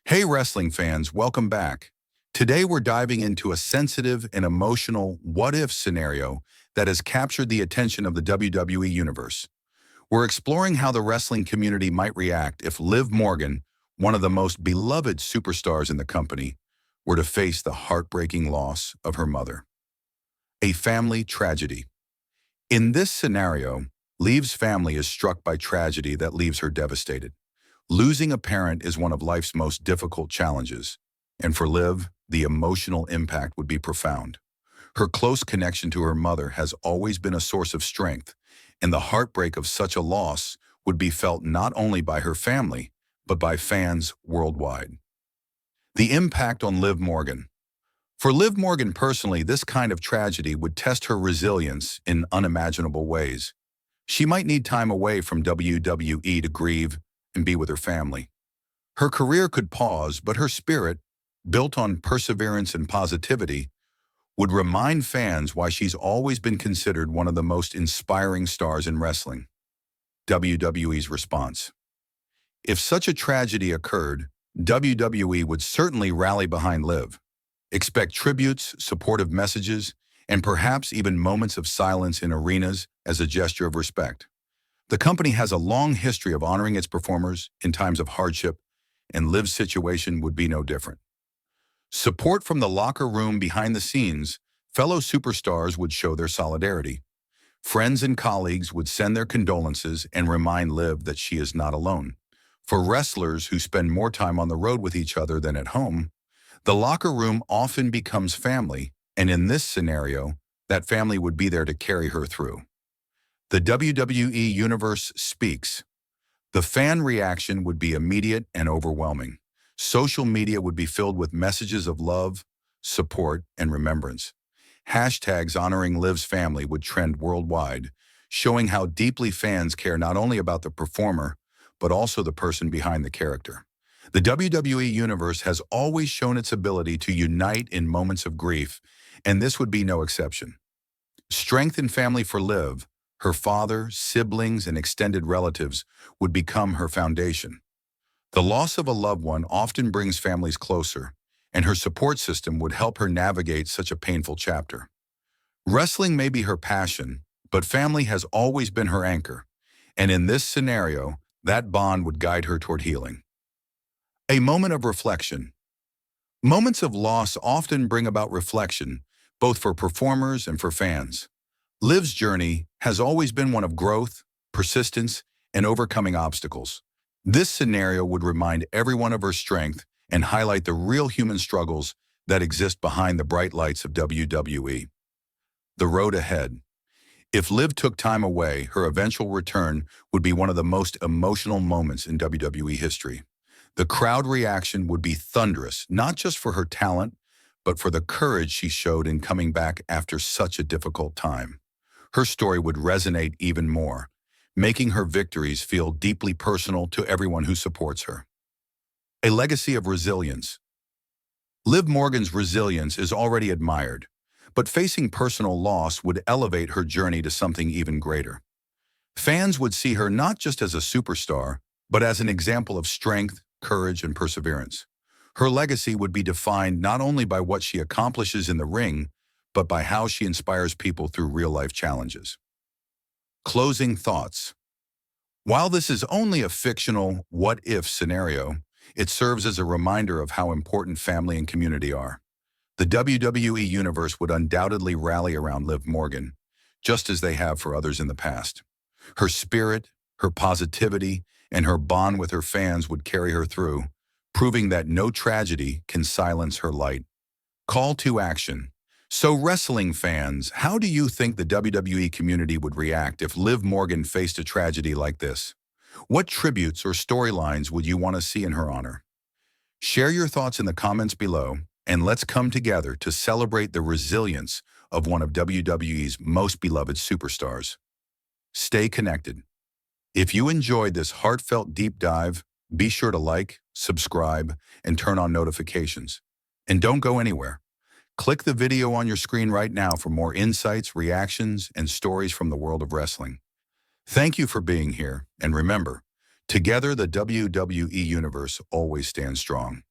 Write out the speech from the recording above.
Hey wrestling fans, welcome back. Today we're diving into a sensitive and emotional what-if scenario that has captured the attention of the WWE Universe. We're exploring how the wrestling community might react if Liv Morgan, one of the most beloved superstars in the company, were to face the heartbreaking loss of her mother. A family tragedy. In this scenario, Liv's family is struck by tragedy that leaves her devastated. Losing a parent is one of life's most difficult challenges, and for Liv, the emotional impact would be profound. Her close connection to her mother has always been a source of strength, and the heartbreak of such a loss would be felt not only by her family, but by fans worldwide. The impact on Liv Morgan. For Liv Morgan personally, this kind of tragedy would test her resilience in unimaginable ways. She might need time away from WWE to grieve and be with her family. Her career could pause, but her spirit, built on perseverance and positivity, would remind fans why she's always been considered one of the most inspiring stars in wrestling. WWE's response. If such a tragedy occurred, WWE would certainly rally behind Liv. Expect tributes, supportive messages, and perhaps even moments of silence in arenas as a gesture of respect. The company has a long history of honoring its performers in times of hardship, and Liv's situation would be no different. Support from the locker room behind the scenes, fellow superstars would show their solidarity. Friends and colleagues would send their condolences and remind Liv that she is not alone. For wrestlers who spend more time on the road with each other than at home, the locker room often becomes family, and in this scenario, that family would be there to carry her through. The WWE Universe speaks. The fan reaction would be immediate and overwhelming. Social media would be filled with messages of love, support, and remembrance. Hashtags honoring Liv's family would trend worldwide, showing how deeply fans care not only about the performer, but also the person behind the character. The WWE Universe has always shown its ability to unite in moments of grief, and this would be no exception. Strength in family for Liv, her father, siblings, and extended relatives would become her foundation. The loss of a loved one often brings families closer, and her support system would help her navigate such a painful chapter. Wrestling may be her passion, but family has always been her anchor, and in this scenario, that bond would guide her toward healing. A moment of reflection. Moments of loss often bring about reflection, both for performers and for fans. Liv's journey has always been one of growth, persistence, and overcoming obstacles. This scenario would remind everyone of her strength and highlight the real human struggles that exist behind the bright lights of WWE. The road ahead. If Liv took time away, her eventual return would be one of the most emotional moments in WWE history. The crowd reaction would be thunderous, not just for her talent, but for the courage she showed in coming back after such a difficult time. Her story would resonate even more, making her victories feel deeply personal to everyone who supports her. A legacy of resilience. Liv Morgan's resilience is already admired, but facing personal loss would elevate her journey to something even greater. Fans would see her not just as a superstar, but as an example of strength, courage, and perseverance. Her legacy would be defined not only by what she accomplishes in the ring, but by how she inspires people through real-life challenges. Closing thoughts. While this is only a fictional what-if scenario, it serves as a reminder of how important family and community are. The WWE Universe would undoubtedly rally around Liv Morgan, just as they have for others in the past. Her spirit, her positivity, and her bond with her fans would carry her through, proving that no tragedy can silence her light. Call to action. So wrestling fans, how do you think the WWE community would react if Liv Morgan faced a tragedy like this? What tributes or storylines would you want to see in her honor? Share your thoughts in the comments below, and let's come together to celebrate the resilience of one of WWE's most beloved superstars. Stay connected. If you enjoyed this heartfelt deep dive, be sure to like, subscribe, and turn on notifications. And don't go anywhere. Click the video on your screen right now for more insights, reactions, and stories from the world of wrestling. Thank you for being here, and remember, together the WWE Universe always stands strong.